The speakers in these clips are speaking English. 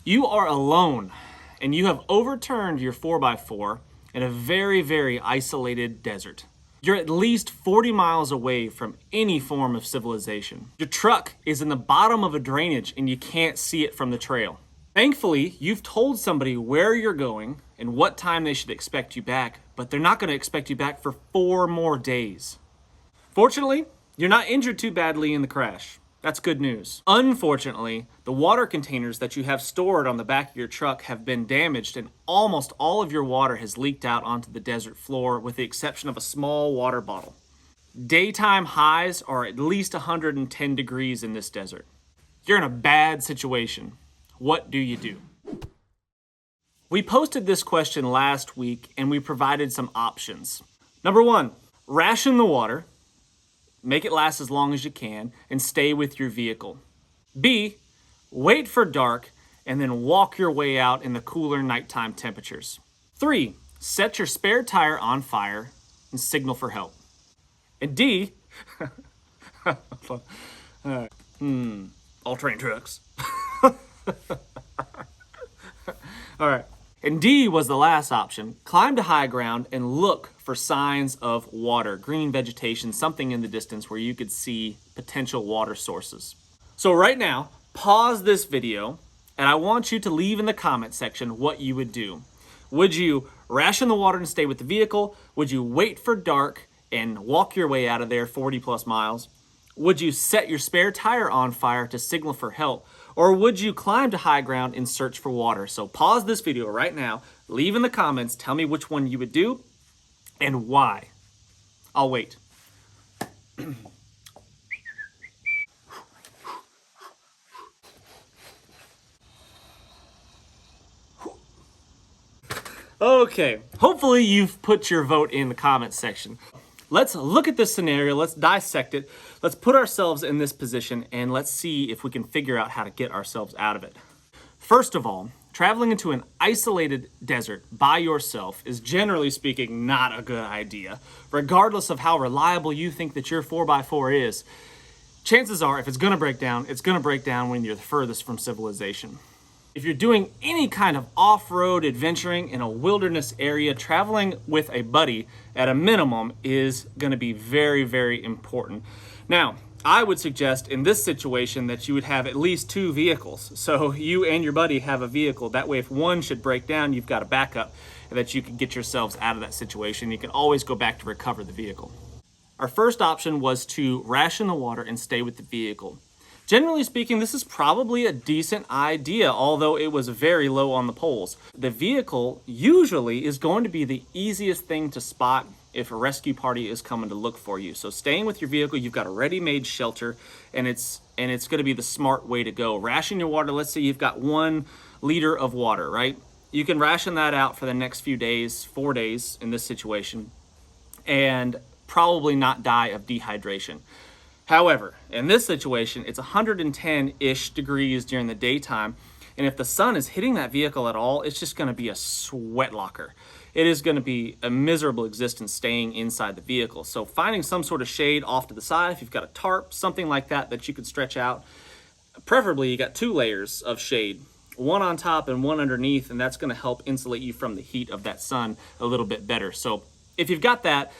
You are alone and you have overturned your 4x4 in a very, very isolated desert. You're at least 40 miles away from any form of civilization. Your truck is in the bottom of a drainage and you can't see it from the trail. Thankfully, you've told somebody where you're going and what time they should expect you back, but they're not going to expect you back for 4 more days. Fortunately, you're not injured too badly in the crash. That's good news. Unfortunately, the water containers that you have stored on the back of your truck have been damaged and almost all of your water has leaked out onto the desert floor with the exception of a small water bottle. Daytime highs are at least 110 degrees in this desert. You're in a bad situation. What do you do? We posted this question last week and we provided some options. Number 1, ration the water. Make it last as long as you can and stay with your vehicle. B, wait for dark and then walk your way out in the cooler nighttime temperatures. 3, set your spare tire on fire and signal for help. And D, all-terrain trucks. All right. And D was the last option. Climb to high ground and look for signs of water, green vegetation, something in the distance where you could see potential water sources. So right now, pause this video and I want you to leave in the comment section what you would do. Would you ration the water and stay with the vehicle? Would you wait for dark and walk your way out of there 40 plus miles? Would you set your spare tire on fire to signal for help? Or would you climb to high ground and search for water? So pause this video right now, leave in the comments, tell me which one you would do and why. I'll wait. Okay, hopefully you've put your vote in the comments section. Let's look at this scenario, let's dissect it, let's put ourselves in this position, and let's see if we can figure out how to get ourselves out of it. First of all, traveling into an isolated desert by yourself is generally speaking not a good idea. Regardless of how reliable you think that your 4x4 is, chances are if it's gonna break down, it's gonna break down when you're the furthest from civilization. If you're doing any kind of off-road adventuring in a wilderness area, traveling with a buddy at a minimum is going to be very, very important. Now, I would suggest in this situation that you would have at least 2 vehicles. So you and your buddy have a vehicle. That way, if one should break down, you've got a backup that you can get yourselves out of that situation. You can always go back to recover the vehicle. Our first option was to ration the water and stay with the vehicle. Generally speaking, this is probably a decent idea, although it was very low on the polls. The vehicle usually is going to be the easiest thing to spot if a rescue party is coming to look for you. So staying with your vehicle, you've got a ready-made shelter, and it's going to be the smart way to go. Ration your water, let's say you've got 1 liter of water, right? You can ration that out for the next few days, 4 days in this situation, and probably not die of dehydration. However, in this situation, it's 110-ish degrees during the daytime, and if the sun is hitting that vehicle at all, it's just going to be a sweat locker. It is going to be a miserable existence staying inside the vehicle. So finding some sort of shade off to the side, if you've got a tarp, something like that that you could stretch out, preferably you got 2 layers of shade, one on top and one underneath, and that's going to help insulate you from the heat of that sun a little bit better. So if you've got that,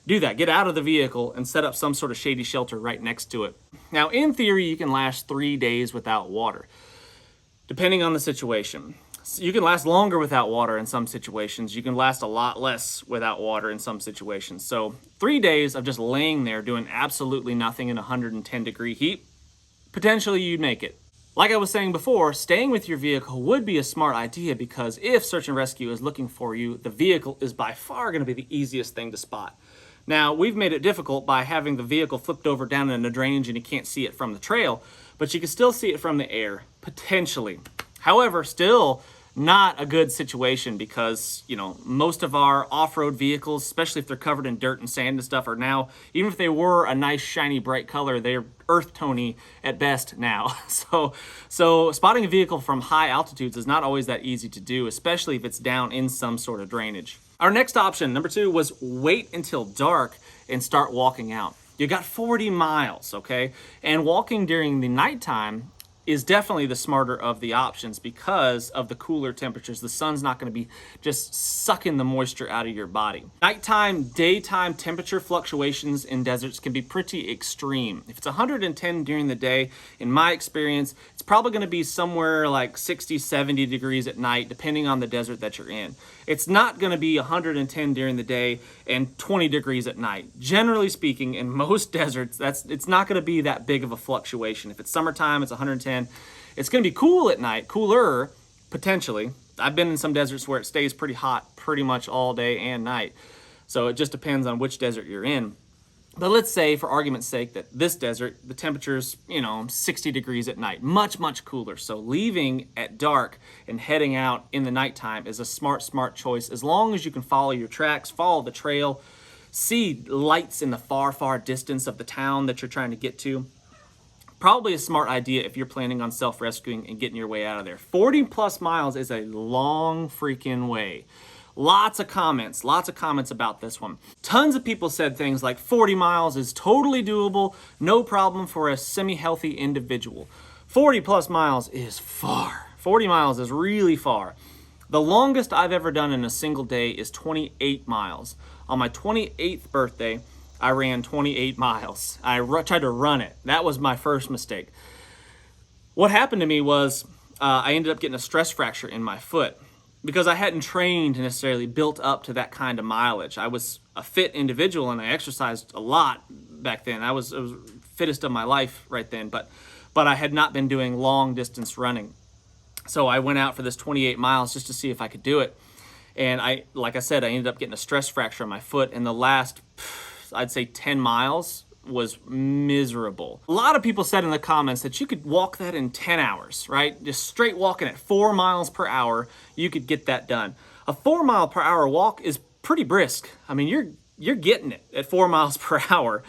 do that. Get out of the vehicle and set up some sort of shady shelter right next to it. Now, in theory, you can last 3 days without water, depending on the situation. You can last longer without water in some situations. You can last a lot less without water in some situations. So 3 days of just laying there doing absolutely nothing in 110-degree heat, potentially you'd make it. Like I was saying before, staying with your vehicle would be a smart idea because if search and rescue is looking for you, the vehicle is by far going to be the easiest thing to spot. Now, we've made it difficult by having the vehicle flipped over down in a drainage and you can't see it from the trail, but you can still see it from the air, potentially. However, still not a good situation because, you know, most of our off-road vehicles, especially if they're covered in dirt and sand and stuff, are now, even if they were a nice, shiny, bright color, they're earth-tony at best now. So spotting a vehicle from high altitudes is not always that easy to do, especially if it's down in some sort of drainage. Our next option, number 2, was wait until dark and start walking out. You got 40 miles, okay? And walking during the nighttime is definitely the smarter of the options because of the cooler temperatures. The sun's not going to be just sucking the moisture out of your body. Nighttime, daytime temperature fluctuations in deserts can be pretty extreme. If it's 110 during the day, in my experience, it's probably going to be somewhere like 60, 70 degrees at night, depending on the desert that you're in. It's not going to be 110 during the day and 20 degrees at night. Generally speaking, in most deserts, it's not going to be that big of a fluctuation. If it's summertime, it's 110. It's going to be cool at night, cooler, potentially. I've been in some deserts where it stays pretty hot pretty much all day and night. So it just depends on which desert you're in. But let's say, for argument's sake, that this desert, the temperature's, 60 degrees at night, much, much cooler. So leaving at dark and heading out in the nighttime is a smart choice, as long as you can follow your tracks, follow the trail, see lights in the far, far distance of the town that you're trying to get to. Probably a smart idea if you're planning on self-rescuing and getting your way out of there. 40 plus miles is a long freaking way. Lots of comments about this one. Tons of people said things like 40 miles is totally doable, no problem for a semi-healthy individual. 40 plus miles is far. 40 miles is really far. The longest I've ever done in a single day is 28 miles. On my 28th birthday, I ran 28 miles. I tried to run it. That was my first mistake. What happened to me was I ended up getting a stress fracture in my foot because I hadn't trained necessarily built up to that kind of mileage. I was a fit individual and I exercised a lot back then. I was fittest of my life right then, but I had not been doing long distance running. So I went out for this 28 miles just to see if I could do it. And like I said, I ended up getting a stress fracture on my foot, and the last, I'd say 10 miles was miserable. A lot of people said in the comments that you could walk that in 10 hours, right? Just straight walking at 4 miles per hour, you could get that done. A 4 mile per hour walk is pretty brisk. I mean, you're getting it at 4 miles per hour.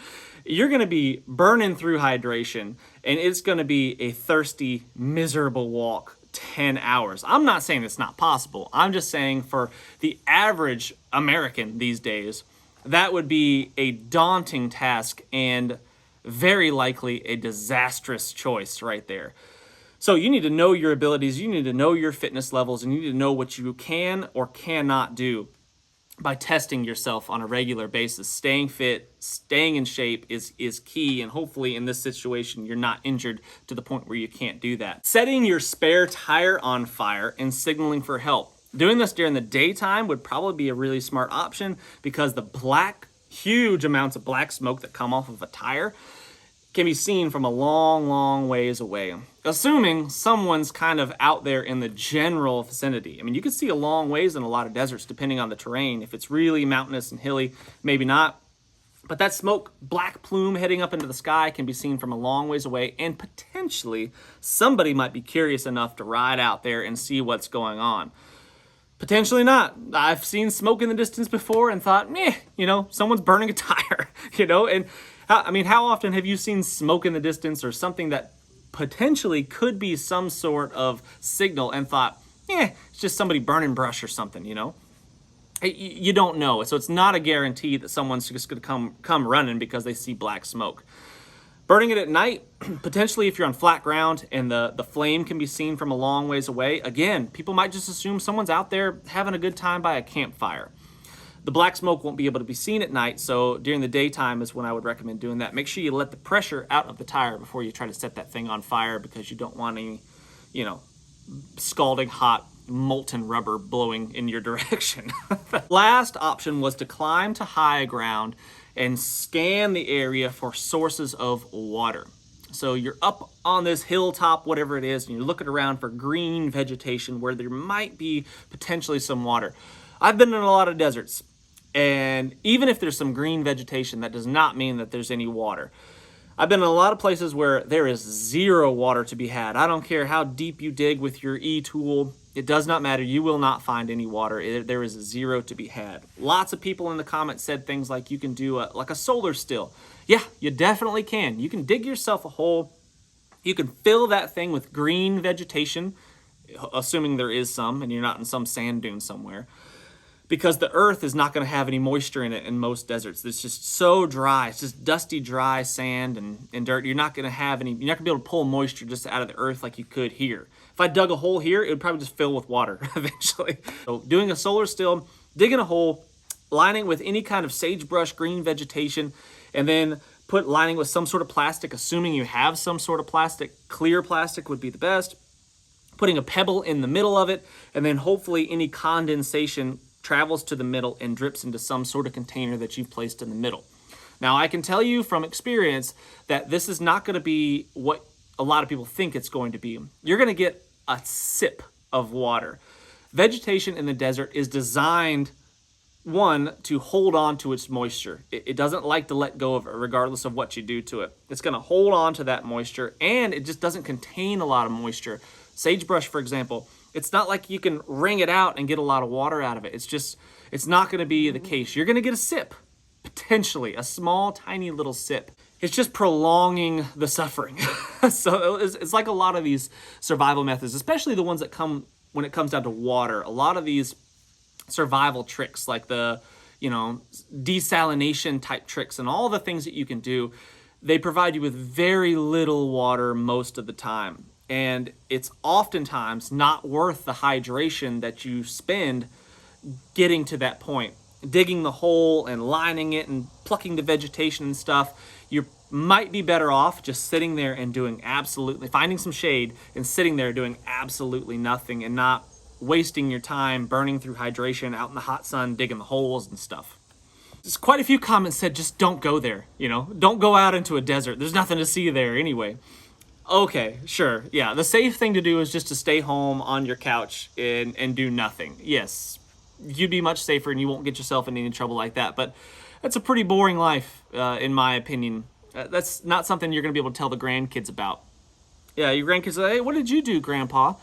You're gonna be burning through hydration, and it's gonna be a thirsty, miserable walk 10 hours. I'm not saying it's not possible. I'm just saying for the average American these days, that would be a daunting task and very likely a disastrous choice right there. So you need to know your abilities, you need to know your fitness levels, and you need to know what you can or cannot do by testing yourself on a regular basis. Staying fit, staying in shape is key, and hopefully in this situation you're not injured to the point where you can't do that. Setting your spare tire on fire and signaling for help. Doing this during the daytime would probably be a really smart option because the huge amounts of black smoke that come off of a tire can be seen from a long, long ways away. Assuming someone's kind of out there in the general vicinity. I mean, you can see a long ways in a lot of deserts depending on the terrain. If it's really mountainous and hilly, maybe not. But that smoke, black plume heading up into the sky can be seen from a long ways away, and potentially somebody might be curious enough to ride out there and see what's going on. Potentially not. I've seen smoke in the distance before and thought, someone's burning a tire, and how often have you seen smoke in the distance or something that potentially could be some sort of signal and thought, it's just somebody burning brush or something, You don't know. So it's not a guarantee that someone's just going to come running because they see black smoke. Burning it at night, potentially if you're on flat ground and the flame can be seen from a long ways away, again, people might just assume someone's out there having a good time by a campfire. The black smoke won't be able to be seen at night, so during the daytime is when I would recommend doing that. Make sure you let the pressure out of the tire before you try to set that thing on fire because you don't want any, scalding hot molten rubber blowing in your direction. Last option was to climb to high ground and scan the area for sources of water. So you're up on this hilltop, whatever it is, and you're looking around for green vegetation where there might be potentially some water. I've been in a lot of deserts, and even if there's some green vegetation, that does not mean that there's any water. I've been in a lot of places where there is zero water to be had. I don't care how deep you dig with your e-tool. It does not matter. You will not find any water. There is zero to be had. Lots of people in the comments said things like you can do like a solar still. Yeah, you definitely can. You can dig yourself a hole. You can fill that thing with green vegetation, assuming there is some and you're not in some sand dune somewhere. because the earth is not going to have any moisture in it in most deserts. It's just so dry. It's just dusty, dry sand and dirt. You're not going to have any, you're not going to be able to pull moisture just out of the earth like you could here. If I dug a hole here, it would probably just fill with water eventually. So doing a solar still, digging a hole, lining with any kind of sagebrush, green vegetation, and then lining with some sort of plastic, assuming you have some sort of plastic. Clear plastic would be the best. Putting a pebble in the middle of it, and then hopefully any condensation travels to the middle and drips into some sort of container that you've placed in the middle. Now, I can tell you from experience that this is not going to be what a lot of people think it's going to be. You're going to get a sip of water. Vegetation in the desert is designed, one, to hold on to its moisture. It doesn't like to let go of it regardless of what you do to it. It's going to hold on to that moisture, and it just doesn't contain a lot of moisture. Sagebrush, for example, it's not like you can wring it out and get a lot of water out of it. It's not going to be the case. You're going to get a sip, potentially, a small, tiny little sip. It's just prolonging the suffering. So it's like a lot of these survival methods, especially the ones that come when it comes down to water. A lot of these survival tricks, like the, desalination type tricks and all the things that you can do, they provide you with very little water most of the time. And it's oftentimes not worth the hydration that you spend getting to that point. Digging the hole and lining it and plucking the vegetation and stuff, you might be better off just sitting there and finding some shade and sitting there doing absolutely nothing and not wasting your time burning through hydration out in the hot sun, digging the holes and stuff. There's quite a few comments said just don't go there, don't go out into a desert. There's nothing to see there anyway. Okay, sure. Yeah, the safe thing to do is just to stay home on your couch and do nothing. Yes, you'd be much safer and you won't get yourself into any trouble like that. But that's a pretty boring life, in my opinion. That's not something you're going to be able to tell the grandkids about. Yeah, your grandkids say, hey, what did you do, Grandpa?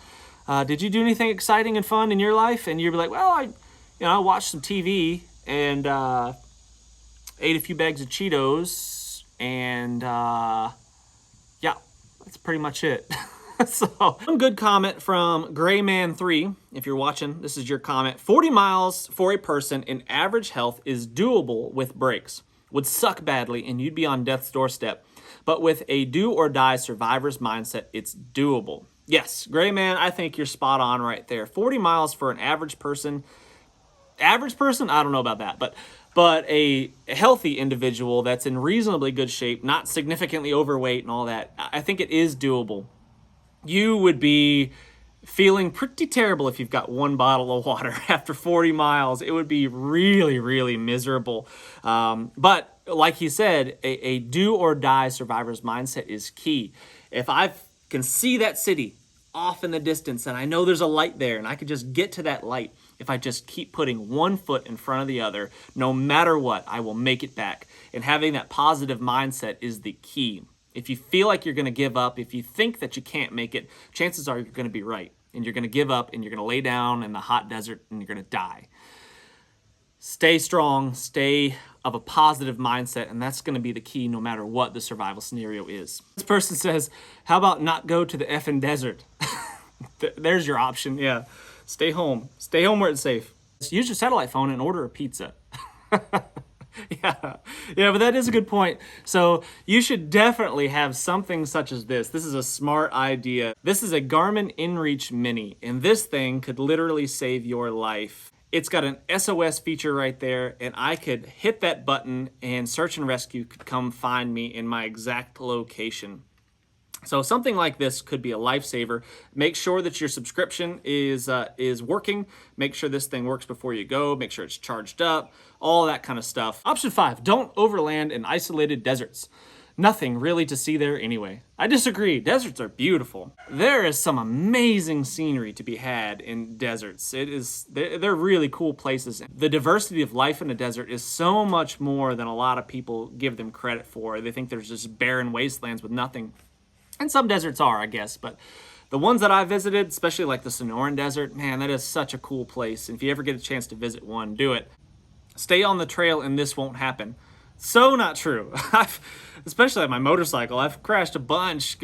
Did you do anything exciting and fun in your life? And you'd be like, well, I watched some TV and ate a few bags of Cheetos and yeah. That's pretty much it. So, one good comment from Grayman3. If you're watching, this is your comment. 40 miles for a person in average health is doable with breaks. Would suck badly and you'd be on death's doorstep. But with a do or die survivor's mindset, it's doable. Yes, Grayman, I think you're spot on right there. 40 miles for an average person. Average person? I don't know about that, but a healthy individual that's in reasonably good shape, not significantly overweight and all that, I think it is doable. You would be feeling pretty terrible if you've got one bottle of water after 40 miles. It would be really, really miserable. But like he said, a do or die survivor's mindset is key. If I can see that city off in the distance and I know there's a light there and I could just get to that light, if I just keep putting one foot in front of the other, no matter what, I will make it back. And having that positive mindset is the key. If you feel like you're going to give up, if you think that you can't make it, chances are you're going to be right. And you're going to give up and you're going to lay down in the hot desert and you're going to die. Stay strong, stay of a positive mindset, and that's going to be the key no matter what the survival scenario is. This person says, how about not go to the effing desert? There's your option, yeah. Stay home. Stay home where it's safe. Use your satellite phone and order a pizza. Yeah, but that is a good point. So you should definitely have something such as this. This is a smart idea. This is a Garmin InReach Mini, and this thing could literally save your life. It's got an SOS feature right there, and I could hit that button and search and rescue could come find me in my exact location. So something like this could be a lifesaver. Make sure that your subscription is working. Make sure this thing works before you go. Make sure it's charged up. All that kind of stuff. Option 5, don't overland in isolated deserts. Nothing really to see there anyway. I disagree. Deserts are beautiful. There is some amazing scenery to be had in deserts. They're really cool places. The diversity of life in a desert is so much more than a lot of people give them credit for. They think there's just barren wastelands with nothing. And some deserts are, I guess, but the ones that I visited, especially like the Sonoran Desert, man, that is such a cool place. And if you ever get a chance to visit one, do it. Stay on the trail and this won't happen. So not true. Especially on my motorcycle, I've crashed a bunch,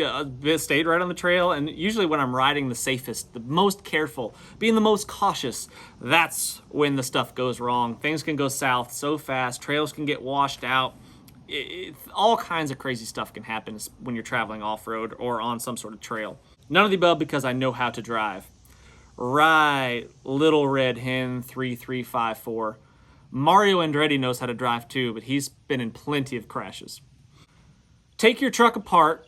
stayed right on the trail, and usually when I'm riding the safest, the most careful, being the most cautious, that's when the stuff goes wrong. Things can go south so fast, trails can get washed out. All kinds of crazy stuff can happen when you're traveling off-road or on some sort of trail. None of the above because I know how to drive. Right, Little Red Hen 3354. Mario Andretti knows how to drive too, but he's been in plenty of crashes. Take your truck apart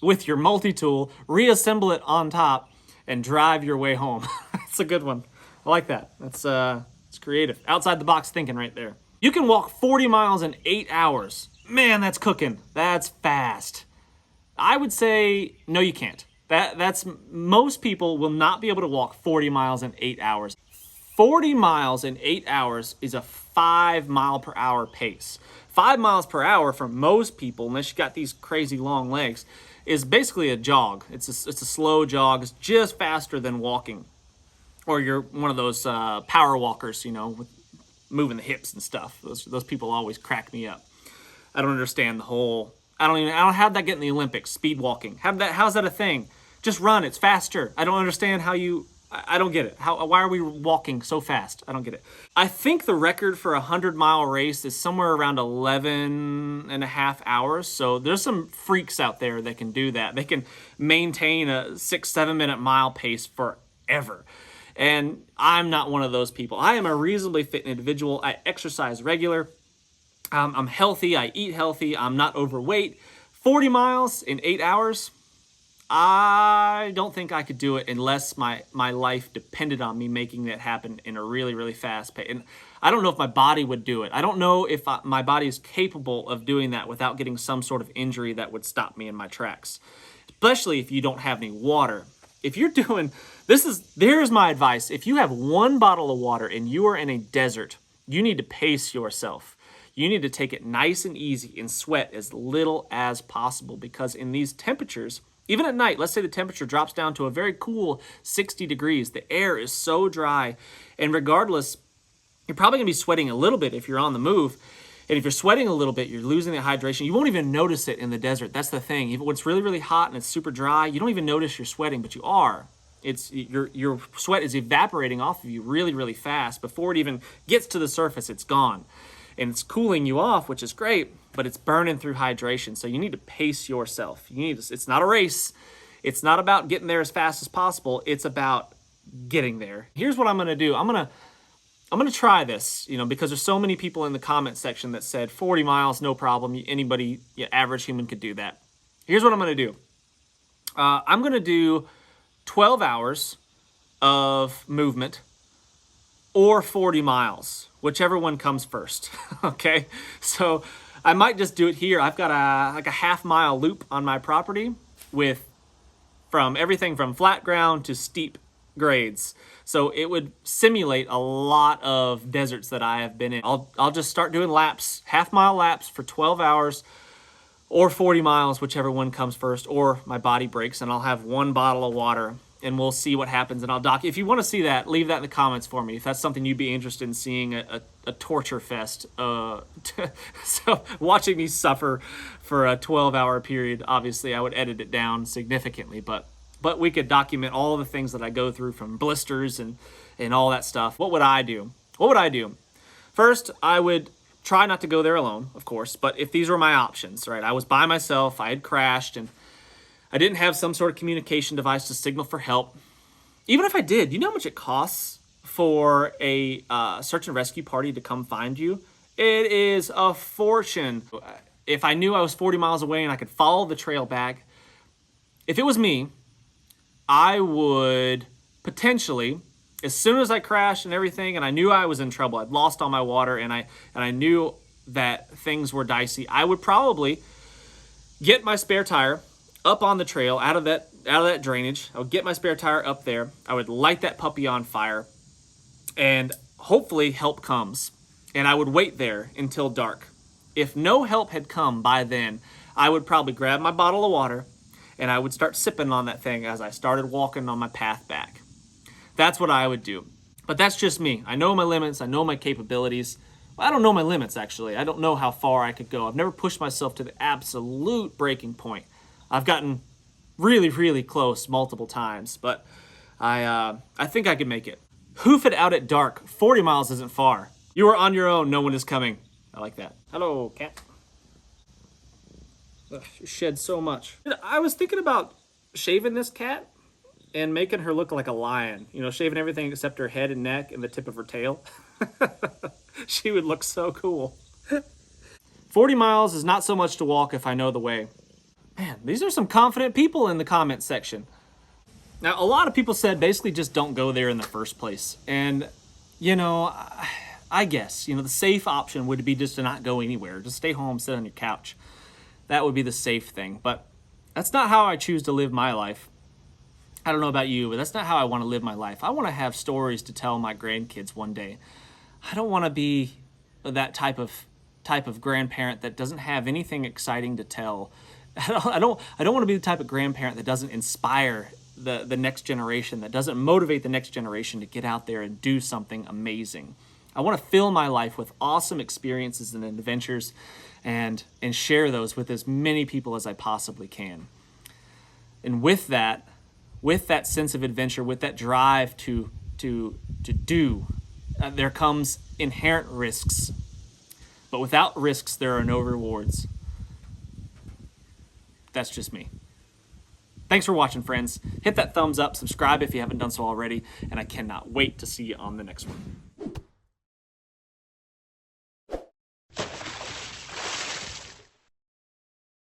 with your multi-tool, reassemble it on top, and drive your way home. That's a good one. I like that. It's creative. Outside the box thinking right there. You can walk 40 miles in 8 hours. Man, that's cooking. That's fast. I would say, no, you can't. That's most people will not be able to walk 40 miles in 8 hours. 40 miles in 8 hours is a 5 mile per hour pace. 5 miles per hour for most people, unless you got these crazy long legs, is basically a jog. It's a slow jog. It's just faster than walking. Or you're one of those power walkers, with moving the hips and stuff. Those people always crack me up. I don't understand the whole. How'd that get in the Olympics? Speed walking. How's that a thing? Just run. It's faster. I don't understand how you. I don't get it. Why are we walking so fast? I don't get it. I think the record for a 100-mile race is somewhere around 11 and a half hours. So there's some freaks out there that can do that. They can maintain a 6-7 minute mile pace forever. And I'm not one of those people. I am a reasonably fit individual. I exercise regular. I'm healthy. I eat healthy. I'm not overweight. 40 miles in 8 hours. I don't think I could do it unless my life depended on me making that happen in a really, really fast pace. And I don't know if my body would do it. I don't know if my body is capable of doing that without getting some sort of injury that would stop me in my tracks, especially if you don't have any water. If you're doing, there's my advice. If you have one bottle of water and you are in a desert, you need to pace yourself. You need to take it nice and easy and sweat as little as possible, because in these temperatures, even at night, let's say the temperature drops down to a very cool 60 degrees. The air is so dry. And regardless, you're probably going to be sweating a little bit if you're on the move. And if you're sweating a little bit, you're losing the hydration. You won't even notice it in the desert. That's the thing. Even when it's really, really hot and it's super dry, you don't even notice you're sweating, but you are. Your sweat is evaporating off of you really, really fast. Before it even gets to the surface, it's gone. And it's cooling you off, which is great, but it's burning through hydration. So you need to pace yourself. It's not a race. It's not about getting there as fast as possible. It's about getting there. Here's what I'm going to do. I'm going to try this, because there's so many people in the comment section that said 40 miles, no problem. Anybody, average human could do that. Here's what I'm going to do. I'm going to do 12 hours of movement or 40 miles, whichever one comes first. Okay, so I might just do it here. I've got a half-mile loop on my property from everything from flat ground to steep grades. So it would simulate a lot of deserts that I have been in. I'll just start doing laps, half-mile laps for 12 hours or 40 miles, whichever one comes first, or my body breaks and I'll have one bottle of water. And we'll see what happens, and I'll doc. If you want to see that, leave that in the comments for me. If that's something you'd be interested in seeing, a torture fest. So watching me suffer for a 12-hour period, obviously I would edit it down significantly, but we could document all the things that I go through, from blisters and all that stuff. What would I do? First, I would try not to go there alone, of course, but if these were my options, right? I was by myself, I had crashed, and I didn't have some sort of communication device to signal for help. Even if I did, you know how much it costs for a search and rescue party to come find you? It is a fortune. If I knew I was 40 miles away and I could follow the trail back, if it was me, I would potentially, as soon as I crashed and everything, and I knew I was in trouble, I'd lost all my water, and I knew that things were dicey, I would probably get my spare tire up on the trail, out of that drainage. I would get my spare tire up there. I would light that puppy on fire, and hopefully help comes. And I would wait there until dark. If no help had come by then, I would probably grab my bottle of water and I would start sipping on that thing as I started walking on my path back. That's what I would do. But that's just me. I know my limits. I know my capabilities. I don't know my limits, actually. I don't know how far I could go. I've never pushed myself to the absolute breaking point. I've gotten really, really close multiple times, but I think I could make it. Hoof it out at dark. 40 miles isn't far. You are on your own. No one is coming. I like that. Hello, cat. Ugh, you shed so much. I was thinking about shaving this cat and making her look like a lion. You know, shaving everything except her head and neck and the tip of her tail. She would look so cool. 40 miles is not so much to walk if I know the way. Man, these are some confident people in the comment section. Now, a lot of people said basically just don't go there in the first place. And, you know, I guess, you know, the safe option would be just to not go anywhere. Just stay home, sit on your couch. That would be the safe thing. But that's not how I choose to live my life. I don't know about you, but that's not how I want to live my life. I want to have stories to tell my grandkids one day. I don't want to be that type of grandparent that doesn't have anything exciting to tell. I don't want to be the type of grandparent that doesn't inspire the next generation, that doesn't motivate the next generation to get out there and do something amazing. I want to fill my life with awesome experiences and adventures and share those with as many people as I possibly can. And with that sense of adventure, with that drive to do, there comes inherent risks. But without risks, there are no rewards. That's just me. Thanks for watching, friends. Hit that thumbs up, subscribe if you haven't done so already, and I cannot wait to see you on the next one.